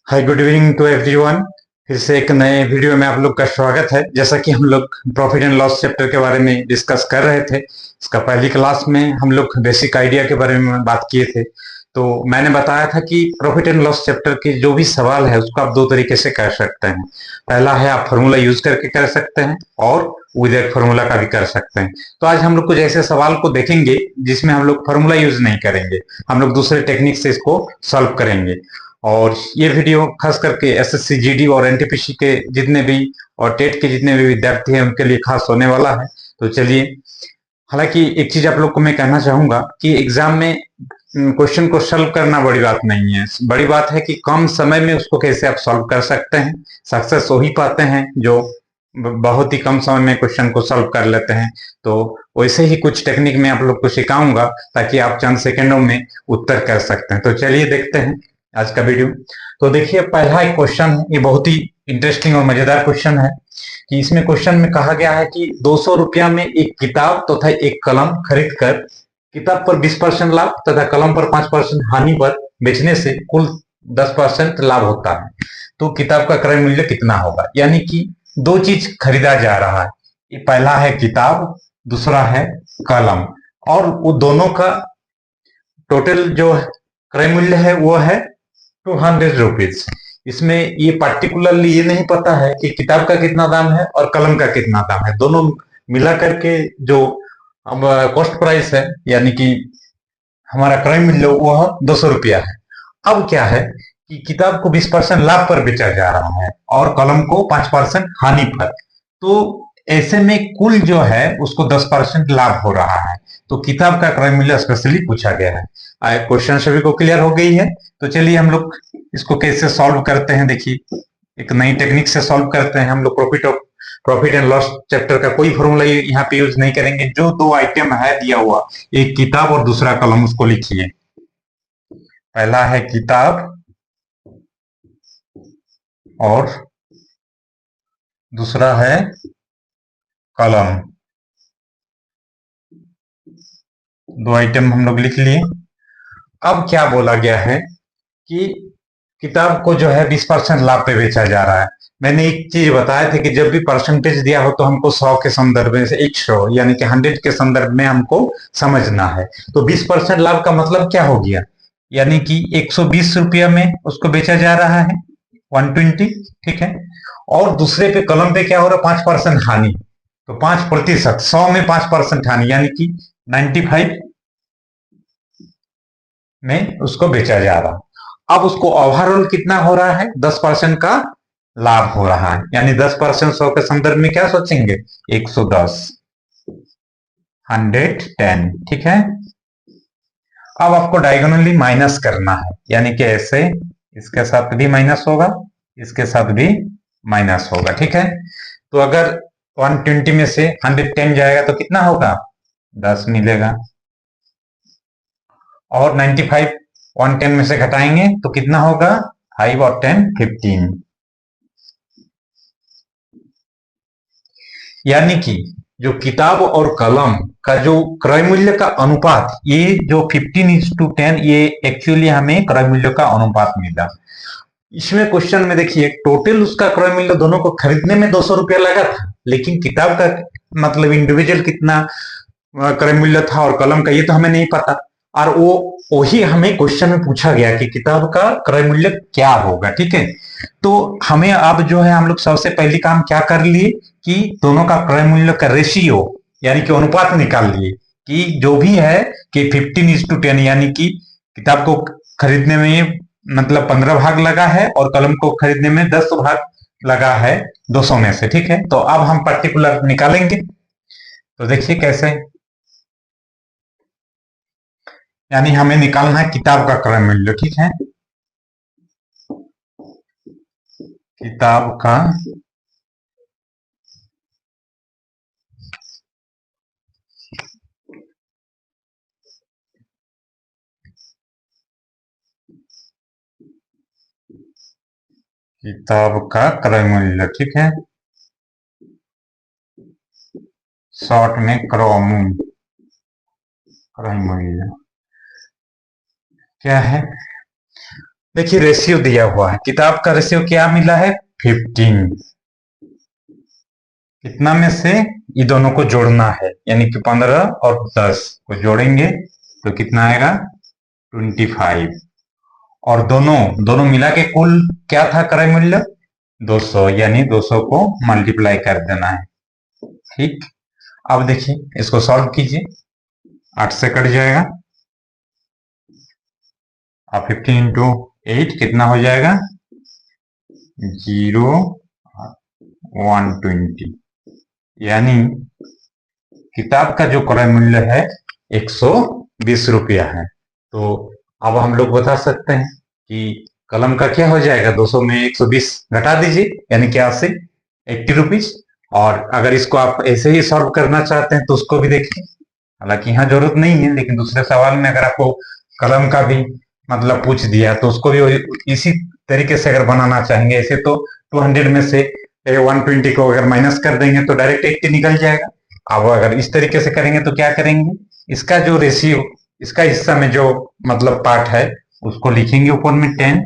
Hi, good evening to everyone. फिर से एक नए वीडियो में आप लोग का स्वागत है। जैसा कि हम लोग प्रॉफिट एंड लॉस चैप्टर के बारे में डिस्कस कर रहे थे, इसका पहली क्लास में हम लोग बेसिक आइडिया के बारे में बात किए थे। तो मैंने बताया था कि प्रॉफिट एंड लॉस चैप्टर के जो भी सवाल है उसको आप दो तरीके से कर सकते हैं। पहला है आप फार्मूला यूज करके कर सकते हैं और विदाउट फार्मूला का भी कर सकते हैं। तो आज हम लोग कुछ ऐसे सवाल को देखेंगे जिसमें हम लोग फार्मूला यूज नहीं करेंगे, हम लोग दूसरे टेक्निक से इसको सॉल्व करेंगे। और ये वीडियो खास करके एसएससी जीडी और एनटीपीसी के जितने भी और टेट के जितने भी विद्यार्थी हैं उनके लिए खास होने वाला है। तो चलिए, हालांकि एक चीज आप लोग को मैं कहना चाहूंगा कि एग्जाम में क्वेश्चन को सॉल्व करना बड़ी बात नहीं है, बड़ी बात है कि कम समय में उसको कैसे आप सॉल्व कर सकते हैं। सक्सेस वही पाते हैं जो बहुत ही कम समय में क्वेश्चन को सॉल्व कर लेते हैं। तो वैसे ही कुछ टेक्निक मैं आप लोग को सिखाऊंगा ताकि आप चंद सेकंडों में उत्तर कर सकते हैं। तो चलिए देखते हैं आज का वीडियो। तो देखिए, पहला एक क्वेश्चन है, ये बहुत ही इंटरेस्टिंग और मजेदार क्वेश्चन है कि इसमें क्वेश्चन में कहा गया है कि 200 रुपया में एक किताब तथा एक कलम खरीद कर किताब पर 20% लाभ तथा कलम पर 5% हानि पर बेचने से कुल 10% लाभ होता है। तो किताब का क्रय मूल्य कितना होगा? यानी कि दो चीज खरीदा जा रहा है, ये पहला है किताब, दूसरा है कलम, और वो दोनों का टोटल जो क्रय मूल्य है वो है 200 रुपीज। इसमें ये पार्टिकुलरली ये नहीं पता है कि किताब का कितना दाम है और कलम का कितना दाम है। दोनों मिला करके जो कॉस्ट प्राइस है, यानी कि हमारा क्रय मूल्य, वह 200 रुपया है। अब क्या है कि किताब को 20% लाभ पर बेचा जा रहा है और कलम को 5% हानि पर। तो ऐसे में कुल जो है उसको 10% लाभ हो रहा है। तो किताब का क्रय मूल्य स्पेशली पूछा गया है। क्वेश्चन सभी को क्लियर हो गई है? तो चलिए हम लोग इसको कैसे सॉल्व करते हैं। देखिए, एक नई टेक्निक से सॉल्व करते हैं हम लोग। प्रॉफिट एंड लॉस चैप्टर का कोई फॉर्मूला यहाँ पे यूज नहीं करेंगे। जो दो आइटम है दिया हुआ, एक किताब और दूसरा कलम, उसको लिखिए। पहला है किताब और दूसरा है कलम। दो आइटम हम लोग लिख लिए। अब क्या बोला गया है कि किताब को जो है 20% लाभ पे बेचा जा रहा है। मैंने एक चीज बताया था कि जब भी परसेंटेज दिया हो तो हमको 100 के संदर्भ में से 100 यानी कि 100 के संदर्भ में हमको समझना है। तो 20% लाभ का मतलब क्या हो गया? यानी कि 120 रुपया में उसको बेचा जा रहा है, 120, ठीक है। और दूसरे पे कलम पे क्या हो रहा है? 5% हानि। तो 5%, 100 में 5% हानि, यानी कि 95 में उसको बेचा जा रहा है। अब उसको ओवरऑल कितना हो रहा है? 10% का लाभ हो रहा है। यानी 10% 100 के संदर्भ में क्या सोचेंगे? 110, 110, ठीक है। अब आपको डायगोनली माइनस करना है, यानी कि ऐसे इसके साथ भी माइनस होगा, इसके साथ भी माइनस होगा, ठीक है। तो अगर 120 में से 110 जाएगा तो कितना होगा? 10 मिलेगा। और 95 110 में से घटाएंगे तो कितना होगा? 5 और 10 15। यानी कि जो किताब और कलम का जो क्रय मूल्य का अनुपात, ये जो 15:10, ये एक्चुअली हमें क्रय मूल्य का अनुपात मिला। इसमें क्वेश्चन में देखिए, टोटल उसका क्रय मूल्य दोनों को खरीदने में 200 रुपया लगा था, लेकिन किताब का मतलब इंडिविजुअल कितना क्रय मूल्य था और कलम का ये तो हमें नहीं पता। और वो वही हमें क्वेश्चन में पूछा गया कि किताब का क्रय मूल्य क्या होगा, ठीक है। तो हमें अब जो है, हम लोग सबसे पहली काम क्या कर लिए कि दोनों का क्रय मूल्य का रेशियो यानी कि अनुपात निकाल लिए कि जो भी है कि 15:10, यानी कि किताब को खरीदने में मतलब 15 भाग लगा है और कलम को खरीदने में 10 भाग लगा है 200 में से, ठीक है। तो अब हम पर्टिकुलर निकालेंगे। तो देखिए कैसे, यानी हमें निकालना है किताब का क्रय मूल्य, ठीक है। किताब का किताब का क्रय मूल्य, ठीक है। शॉर्ट में क्रॉमू, क्रय मूल्य क्या है? देखिए रेशियो दिया हुआ है, किताब का रेशियो क्या मिला है 15। कितना में से ये दोनों को जोड़ना है, यानी कि 15 और 10 को जोड़ेंगे तो कितना आएगा 25। और दोनों दोनों मिला के कुल क्या था क्रय मूल्य 200, यानी 200 को मल्टीप्लाई कर देना है। ठीक, अब देखिए इसको सॉल्व कीजिए, 8 से कट जाएगा। अब 15 इंटू 8 कितना हो जाएगा 0 120, यानी किताब का जो क्रय मूल्य है 120 रुपया है। तो अब हम लोग बता सकते हैं कि कलम का क्या हो जाएगा, 200 में 120 घटा दीजिए, यानी क्या से 80 रुपीज। और अगर इसको आप ऐसे ही सॉल्व करना चाहते हैं तो उसको भी देखिए, हालांकि यहाँ जरूरत नहीं है, लेकिन दूसरे सवाल में अगर आपको कलम का भी मतलब पूछ दिया तो उसको भी इसी तरीके से अगर बनाना चाहेंगे, ऐसे तो 200 में से 120 को अगर माइनस कर देंगे तो डायरेक्ट 80 निकल जाएगा। अब अगर इस तरीके से करेंगे तो क्या करेंगे, इसका जो रेशियो, इसका हिस्सा में जो मतलब पार्ट है उसको लिखेंगे ऊपर में 10,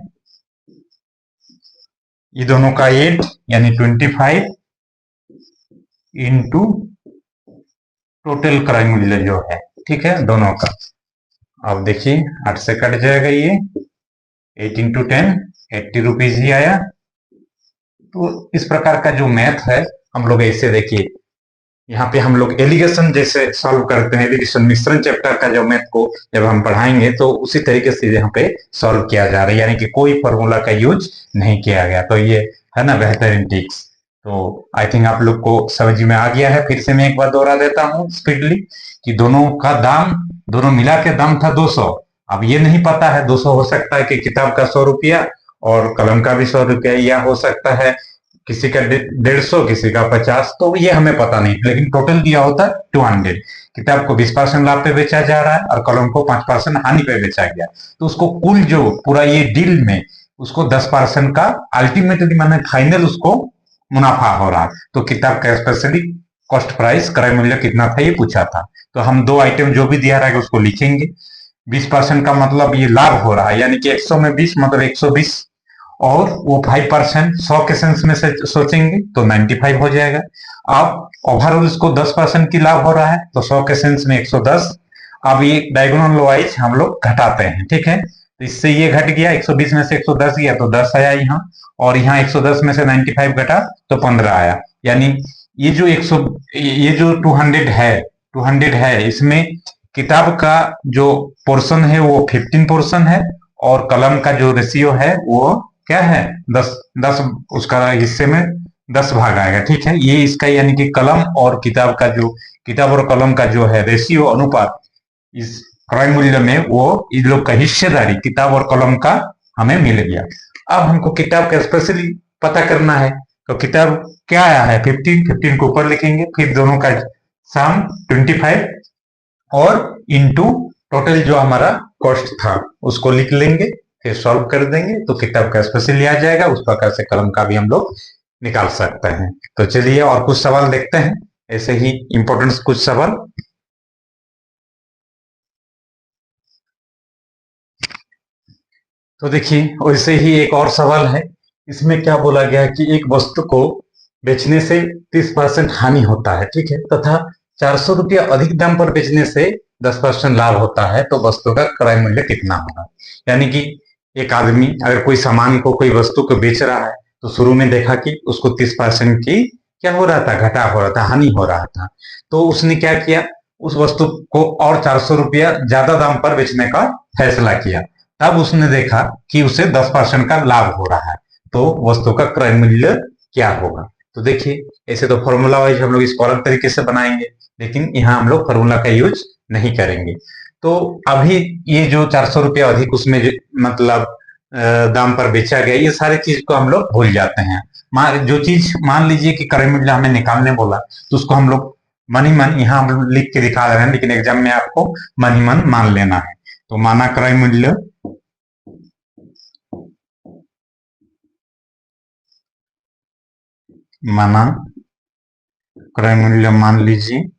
ये दोनों का 8 यानी 25 इंटू टोटल क्रय मूल्य जो है, ठीक है दोनों का। अब देखिए 8 से कट जाएगा, ये 8 इंटू 10 80 रुपीज ही आया। तो इस प्रकार का जो मैथ है हम लोग ऐसे देखिए, यहाँ पे हम लोग एलिगेशन जैसे सॉल्व करते हैं, एलिगेशन मिश्रण चैप्टर का जो मैथ को जब हम पढ़ाएंगे तो उसी तरीके से यहाँ पे सॉल्व किया जा रहा है, यानी कि कोई फॉर्मूला का यूज नहीं किया गया। तो ये है ना बेहतरीन टिप्स। तो आई थिंक आप लोग को समझ में आ गया है। फिर से मैं एक बार दोहरा देता हूँ स्पीडली कि दोनों का दाम, दोनों मिला के दाम था 200। अब ये नहीं पता है 200 हो सकता है कि किताब का 100 रुपया और कलम का भी 100 रुपया, या हो सकता है किसी का 150, किसी का 50, तो ये हमें पता नहीं, लेकिन टोटल दिया होता है 200। किताब को 20% लाभ पे बेचा जा रहा है और कलम को 5% हानि पे बेचा गया, तो उसको कुल जो पूरा ये डील में उसको 10% का अल्टीमेटली मैंने फाइनल उसको मुनाफा हो रहा है। तो किताब का स्पेशली कॉस्ट प्राइस क्रय मूल्य कितना था ये पूछा था, तो हम दो आइटम जो भी दिया रहेगा उसको लिखेंगे। 20% का मतलब ये लाभ हो रहा है, यानी कि 100 में 20 मतलब 120, और वो 5% 100 के सेंस में से सोचेंगे तो 95 हो जाएगा। अब ओवरऑल इसको 10% की लाभ हो रहा है तो 100 के सेंस में 110। अब ये डायगोनल वाइज हम लोग घटाते हैं, ठीक है, तो इससे ये घट गया, 120 में से 110 गया तो 10 आया यहाँ, और यहाँ 110 में से 95 घटा तो 15 आया। यानी ये जो 100, ये जो 200 है इसमें किताब का जो पोर्शन है वो 15 पोर्शन है, और कलम का जो रेशियो है वो क्या है 10 10, उसका हिस्से में 10 भाग आएगा, ठीक है। ये इसका यानी कि कलम और किताब का जो, किताब और कलम का जो है रेशियो अनुपात इस क्रय मूल्य में, वो इन लोग का हिस्सेदारी किताब और कलम का हमें मिल गया। अब हमको किताब का स्पेशली पता करना है, तो किताब क्या आया है 15 को ऊपर लिखेंगे, फिर दोनों का सम 25 और इनटू टोटल जो हमारा कॉस्ट था उसको लिख लेंगे, फिर सॉल्व कर देंगे तो किताब का स्पेशली आ जाएगा। उस प्रकार से कलम का भी हम लोग निकाल सकते हैं। तो चलिए और कुछ सवाल देखते हैं, ऐसे ही इंपॉर्टेंट कुछ सवाल। तो देखिए वैसे ही एक और सवाल है, इसमें क्या बोला गया है कि एक वस्तु को बेचने से 30% हानि होता है, ठीक है, तथा 400 रुपया अधिक दाम पर बेचने से 10% लाभ होता है, तो वस्तु का क्रय मूल्य कितना होगा। यानी कि एक आदमी अगर कोई सामान को, कोई वस्तु को बेच रहा है तो शुरू में देखा कि उसको 30% की क्या हो रहा था, घटा हो रहा था, हानि हो रहा था, तो उसने क्या किया, उस वस्तु को और 400 रुपया ज्यादा दाम पर बेचने का फैसला किया। तब उसने देखा कि उसे 10% का लाभ हो रहा है, तो वस्तु का क्रय मूल्य क्या होगा। तो देखिए ऐसे तो फॉर्मूला वाइज हम लोग इसको अलग तरीके से बनाएंगे, लेकिन यहाँ हम लोग फॉर्मूला का यूज नहीं करेंगे। तो अभी ये जो 400 रुपया अधिक उसमें मतलब दाम पर बेचा गया, ये सारी चीज को हम लोग भूल जाते हैं। जो चीज मान लीजिए कि क्रय मूल्य हमें निकालने बोला तो उसको हम लोग मन ही मन यहाँ हम लिख के दिखा रहे हैं, लेकिन एग्जाम में आपको मन ही मन मान लेना है। तो माना क्रय मूल्य, माना क्रय मूल्य मान लीजिए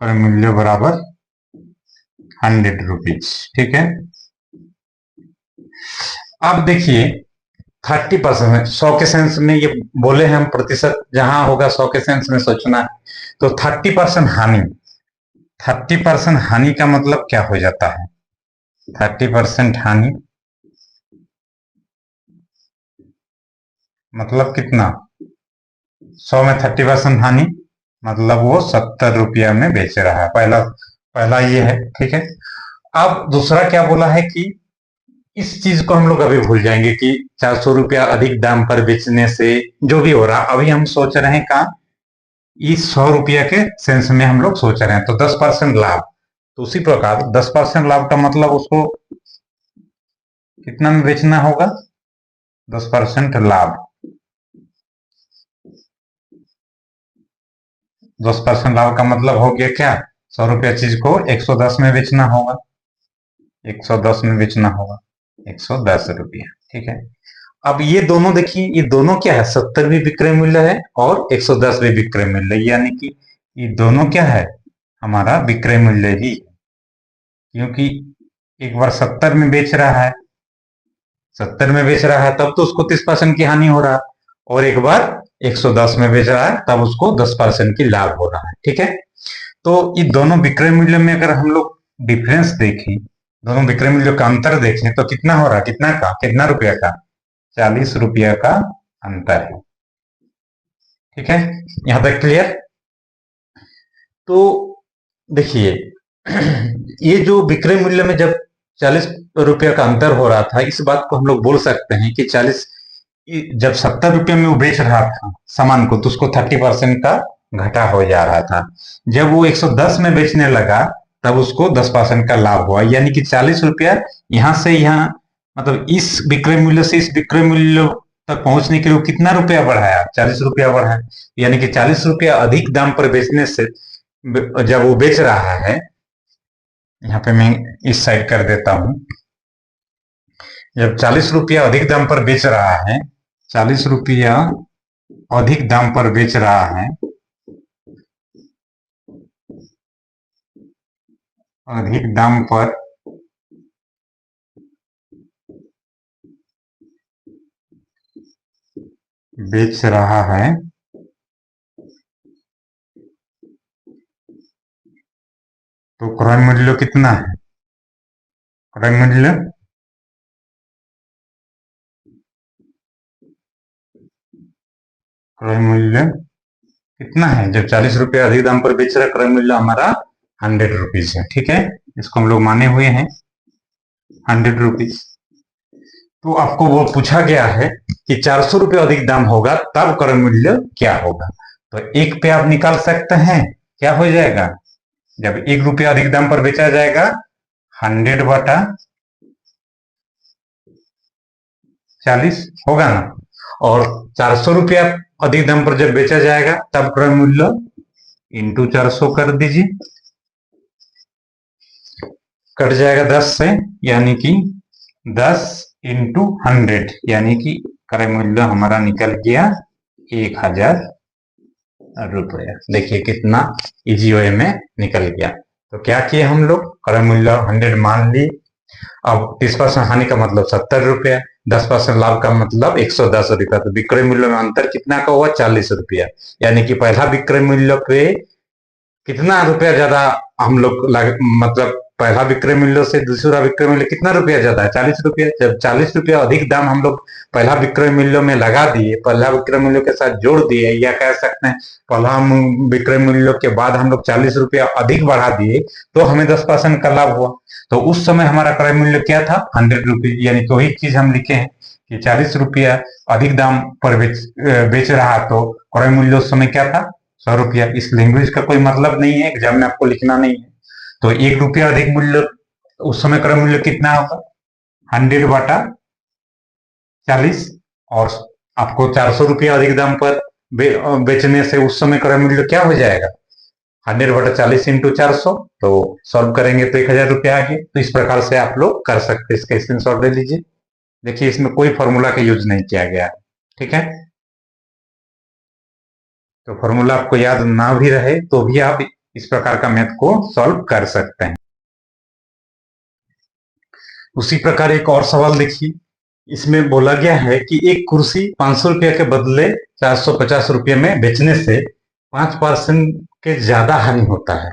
क्रय मूल्य बराबर 100 रुपीज। ठीक है, अब देखिए 30%, 100 के सेंस में ये बोले हम प्रतिशत जहां होगा 100 के सेंस में सोचना है, तो 30% हानि, 30% हानि का मतलब क्या हो जाता है? 30% हानि मतलब कितना? 100 में 30% हानि मतलब वो 70 रुपया में बेच रहा है। पहला पहला ये है। ठीक है, अब दूसरा क्या बोला है कि इस चीज को हम लोग अभी भूल जाएंगे कि 400 रुपया अधिक दाम पर बेचने से जो भी हो रहा, अभी हम सोच रहे हैं कहा, इस 100 रुपया के सेंस में हम लोग सोच रहे हैं, तो 10% लाभ। तो उसी प्रकार 10% लाभ का मतलब उसको कितना में बेचना होगा? 10% लाभ, 10% लाभ का मतलब हो गया क्या? 100 रुपया चीज को 110 में बेचना होगा, 110 में बेचना होगा, 110 रुपया। ठीक है, अब ये दोनों देखिए, ये दोनों क्या है? 70 भी विक्रय मूल्य है और 110 भी विक्रय मूल्य, यानी कि ये दोनों क्या है? हमारा विक्रय मूल्य ही, क्योंकि एक बार 70 में बेच रहा है, 70 में बेच रहा है तब तो उसको 30% की हानि हो रहा है, और एक बार 110 में बेच रहा है तब उसको 10% की लाभ हो रहा है। ठीक है, तो ये दोनों विक्रय मूल्य में अगर हम लोग डिफरेंस देखें, दोनों विक्रय मूल्य का अंतर देखें, तो कितना हो रहा है? कितना का, कितना रुपया का? 40 रुपया का अंतर है। ठीक है, यहां तक क्लियर? तो देखिए ये जो विक्रय मूल्य में जब 40 रुपया का अंतर हो रहा था, इस बात को हम लोग बोल सकते हैं कि 40, जब 70 रुपये में वो बेच रहा था सामान को, तो उसको 30% का घाटा हो जा रहा था। जब वो 110 में बेचने लगा तब उसको 10% का लाभ हुआ, यानी कि 40 रुपया यहां से यहाँ, मतलब इस विक्रय मूल्य से इस विक्रय मूल्य तक पहुंचने के लिए कितना रुपया बढ़ाया? 40 रुपया बढ़ाया, यानी कि 40 रुपया अधिक दाम पर बेचने से जब वो बेच रहा है, यहाँ पे मैं इस साइड कर देता हूं, जब 40 रुपया अधिक दाम पर बेच रहा है, 40 रुपया अधिक दाम पर बेच रहा है, अधिक दाम पर बेच रहा है, तो क्रय मूल्य कितना है? क्रय मूल्य क्रय मूल्य कितना है? जब 40 रुपया अधिक दाम पर बेच रहा है, क्रय मूल्य हमारा 100 रुपीज है। ठीक है, इसको हम लोग माने हुए हैं 100 रुपीज। तो आपको वो पूछा गया है कि 400 रुपया अधिक दाम होगा तब क्रय मूल्य क्या होगा? तो एक पे आप निकाल सकते हैं, क्या हो जाएगा? जब 1 रुपया अधिक दाम पर बेचा जाएगा, 100/40 होगा ना, और 400 रुपया अधिक दाम पर जब बेचा जाएगा तब क्रय मूल्य इंटू 400 कर दीजिए, कट जाएगा 10 से, यानी कि 10 × 100, यानी कि क्रय मूल्य हमारा निकल गया 1000 रुपया। देखिए कितना इजी वे में निकल गया। तो क्या किए हम लोग? क्रय मूल्य 100 मान ली, अब 30% हानि का मतलब 70 रुपया, 10% लाभ का मतलब 110 रुपया, तो विक्रय मूल्य में अंतर कितना का हुआ? 40 रुपया, यानी कि पहला विक्रय मूल्य पे कितना रुपया ज्यादा हम लोग मतलब पहला विक्रय मूल्य से दूसरा विक्रय मूल्य कितना रुपया ज्यादा है? 40 रुपया। जब 40 रुपया अधिक दाम हम लोग पहला विक्रय मूल्य में लगा दिए, पहला विक्रय मूल्य के साथ जोड़ दिए, या कह सकते हैं पहला विक्रय मूल्य के बाद हम लोग 40 रुपया अधिक बढ़ा दिए, तो हमें 10% का लाभ हुआ। तो उस समय हमारा क्रय मूल्य क्या था? 100 रुपीज, यानी कि वही चीज हम लिखे हैं कि 40 रुपया अधिक दाम पर बेच रहा, तो क्रय मूल्य उस समय क्या था? 100 रुपया। इस लैंग्वेज का कोई मतलब नहीं है, एग्जाम में आपको लिखना नहीं है। तो 1 रुपया अधिक मूल्य, उस समय क्रय मूल्य कितना होगा? 100/40, और आपको 400 रुपया अधिक दाम पर बेचने से उस समय क्रय मूल्य क्या हो जाएगा? 100/40 इंटू 400, तो सॉल्व करेंगे तो 1000 रुपया आ गए। तो इस प्रकार से आप लोग कर सकते हैं, इसका स्क्रीनशॉट ले लीजिए। देखिए इसमें कोई फॉर्मूला का यूज नहीं किया गया है। ठीक है, तो फॉर्मूला आपको याद ना भी रहे तो भी आप इस प्रकार का मैथ को सॉल्व कर सकते हैं। उसी प्रकार एक और सवाल देखिए, इसमें बोला गया है कि एक कुर्सी 500 रुपये के बदले 450 रुपये में बेचने से 5% के ज्यादा हानि होता है।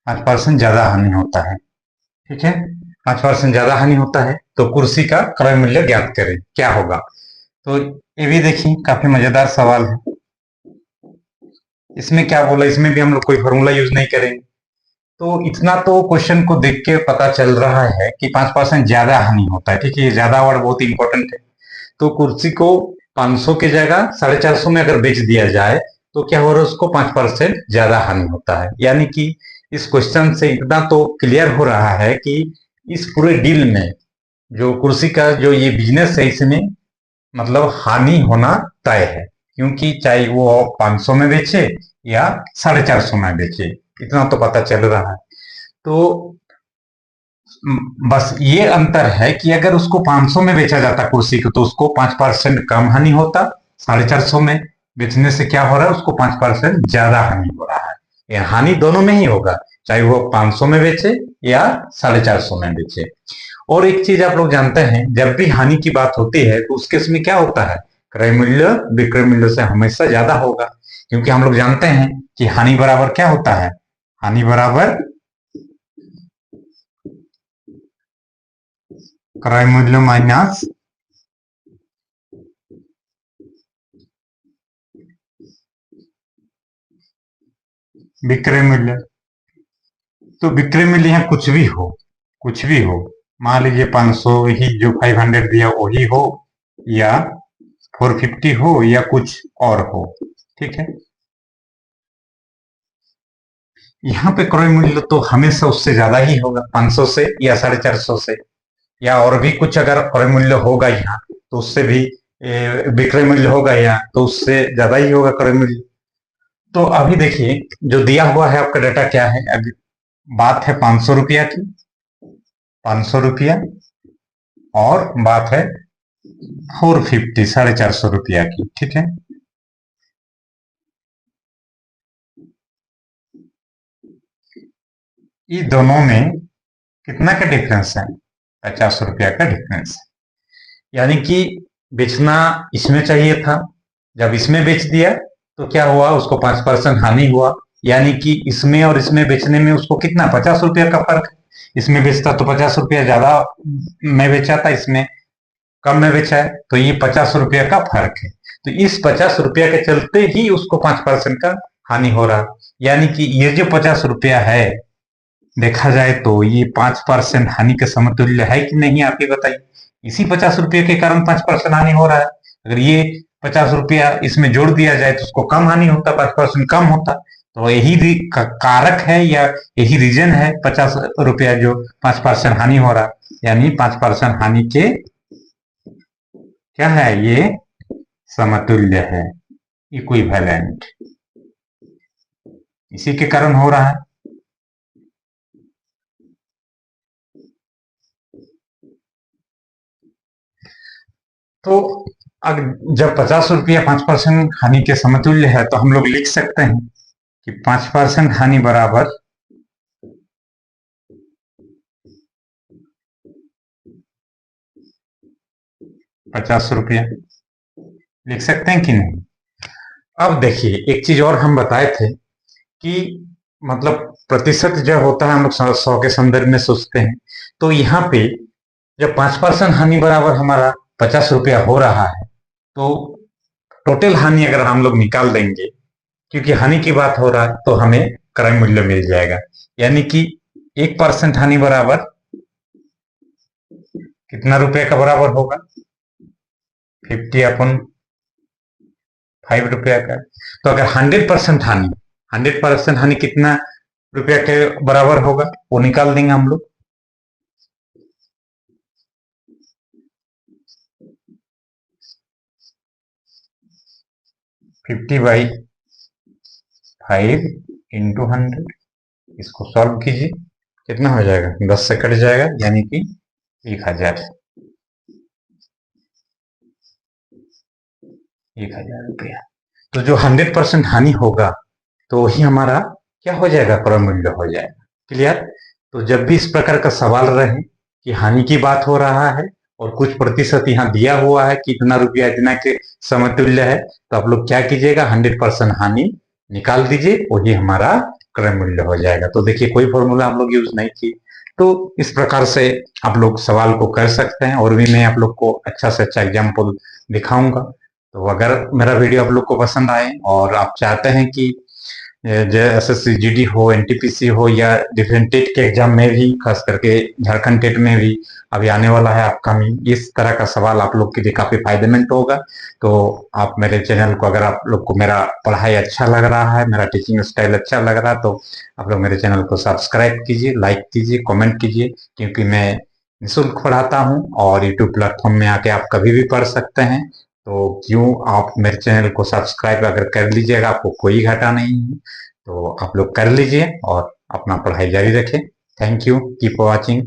5% ज्यादा हानि होता है। ठीक है, 5% ज्यादा हानि होता है, तो कुर्सी का क्रय मूल्य ज्ञात करें, क्या होगा। तो ये भी देखिए काफी मजेदार सवाल है। इसमें क्या बोला, इसमें भी हम लोग कोई फॉर्मूला यूज नहीं करेंगे। तो इतना तो क्वेश्चन को देख के पता चल रहा है कि 5% ज्यादा हानि होता है। ठीक है, ये ज्यादा वर्ड बहुत इंपॉर्टेंट है। तो कुर्सी को 500 की जगह 450 में अगर बेच दिया जाए तो क्या हो रहा है, उसको 5% ज्यादा हानि होता है। यानी कि इस क्वेश्चन से इतना तो क्लियर हो रहा है कि इस पूरे डील में जो कुर्सी का जो ये बिजनेस है, इसमें मतलब हानि होना तय है। क्योंकि चाहे वो 500 में बेचे या 450 में बेचे, इतना तो पता चल रहा है। तो बस ये अंतर है कि अगर उसको 500 में बेचा जाता कुर्सी को तो उसको 5% कम हानि होता, 450 में बेचने से क्या हो रहा है, उसको 5% ज्यादा हानि हो रहा है। ये हानि दोनों में ही होगा, चाहे वो 500 में बेचे या 450 में बेचे। और एक चीज आप लोग जानते हैं, जब भी हानि की बात होती है तो उस केस में क्या होता है, क्रय मूल्य विक्रय मूल्य से हमेशा ज्यादा होगा। क्योंकि हम लोग जानते हैं कि हानि बराबर क्या होता है, हानि बराबर क्रय मूल्य माइनस विक्रय मूल्य। तो विक्रय मूल्य यहाँ कुछ भी हो, कुछ भी हो, मान लीजिए 500 ही जो 500 दिया वही हो, या 450 हो, या कुछ और हो। ठीक है, यहाँ पे क्रय मूल्य तो हमेशा उससे ज्यादा ही होगा, 500 से या 450 से, या और भी कुछ अगर क्रय मूल्य होगा यहाँ तो उससे भी विक्रय मूल्य होगा यहाँ तो उससे ज्यादा ही होगा क्रय मूल्य। तो अभी देखिए जो दिया हुआ है आपका डाटा क्या है, अभी बात है 500 रुपया की, 500 रुपया, और बात है 450 450 रुपया की। ठीक है, ये दोनों में कितना का डिफरेंस है, 50 रुपया का डिफरेंस है। यानी कि बेचना इसमें चाहिए था, जब इसमें बेच दिया तो क्या हुआ, उसको 5% हानि हुआ। यानी कि इसमें और इसमें बेचने में उसको कितना, 50 रुपया का फर्क है। इसमें बेचता तो 50 रुपया ज्यादा में बेचा था, इसमें कम में बेचा है, तो ये 50 रुपया का फर्क है। तो इस 50 रुपया के चलते ही उसको 5% का हानि हो रहा। यानी कि ये जो 50 रुपया है, देखा जाए तो ये 5% हानि के समतुल्य है कि नहीं, आप ही बताइए। इसी 50 रुपये के कारण 5% हानि हो रहा है। अगर ये 50 रुपया इसमें जोड़ दिया जाए तो उसको कम हानि होता, 5% कम होता। तो यही कारक है या यही रीजन है, 50 रुपया जो 5% हानि हो रहा, यानी 5% हानि के क्या है, ये समतुल्य है, इक्विवेलेंट, इसी के कारण हो रहा है। तो अगर जब 50 रुपया 5% हानि के समतुल्य है तो हम लोग लिख सकते हैं कि 5% हानि बराबर 50 रुपया, लिख सकते हैं कि नहीं। अब देखिए एक चीज और हम बताए थे कि मतलब प्रतिशत जब होता है हम लोग 100 के संदर्भ में सोचते हैं, तो यहाँ पे जब 5% हानि बराबर हमारा 50 रुपया हो रहा है, तो टोटल हानि अगर हम लोग निकाल देंगे, क्योंकि हानि की बात हो रहा है, तो हमें क्रय मूल्य मिल जाएगा। यानी कि 1% हानि बराबर कितना रुपए का बराबर होगा, 50/5 रुपया का। तो अगर 100% हानि कितना रुपया के बराबर होगा, वो निकाल देंगे हम लोग। 50/5 × 100, इसको सॉल्व कीजिए, कितना हो जाएगा, 10 से कट जाएगा, यानी कि 1000, 1000 रुपया। तो जो 100% हानि होगा तो वही हमारा क्या हो जाएगा, क्रय मूल्य हो जाएगा। क्लियर। तो जब भी इस प्रकार का सवाल रहे कि हानि की बात हो रहा है और कुछ प्रतिशत यहाँ दिया हुआ है कि इतना रुपया इतना के समतुल्य है, तो आप लोग क्या कीजिएगा, 100% हानि निकाल दीजिए, वही हमारा क्रय मूल्य हो जाएगा। तो देखिए कोई फॉर्मूला हम लोग यूज नहीं किए। तो इस प्रकार से आप लोग सवाल को कर सकते हैं, और भी मैं आप लोग को अच्छा से अच्छा एग्जाम्पल दिखाऊंगा। तो अगर मेरा वीडियो आप लोग को पसंद आए और आप चाहते हैं कि एसएससी जीडी हो, एनटीपीसी हो, या डिफरेंट टेट के एग्जाम में भी, खास करके झारखंड टेट में भी अभी आने वाला है अपकमिंग, इस तरह का सवाल आप लोग के लिए काफी फायदेमंद होगा। तो आप मेरे चैनल को, अगर आप लोग को मेरा पढ़ाई अच्छा लग रहा है, मेरा टीचिंग स्टाइल अच्छा लग रहा है, तो आप लोग मेरे चैनल को सब्सक्राइब कीजिए, लाइक कीजिए, कमेंट कीजिए, क्योंकि मैं निःशुल्क पढ़ाता हूँ और यूट्यूब प्लेटफॉर्म में आके आप कभी भी पढ़ सकते हैं। तो क्यों आप मेरे चैनल को सब्सक्राइब अगर कर लीजिएगा, आपको कोई घाटा नहीं है। तो आप लोग कर लीजिए और अपना पढ़ाई जारी रखें। Thank you, keep watching.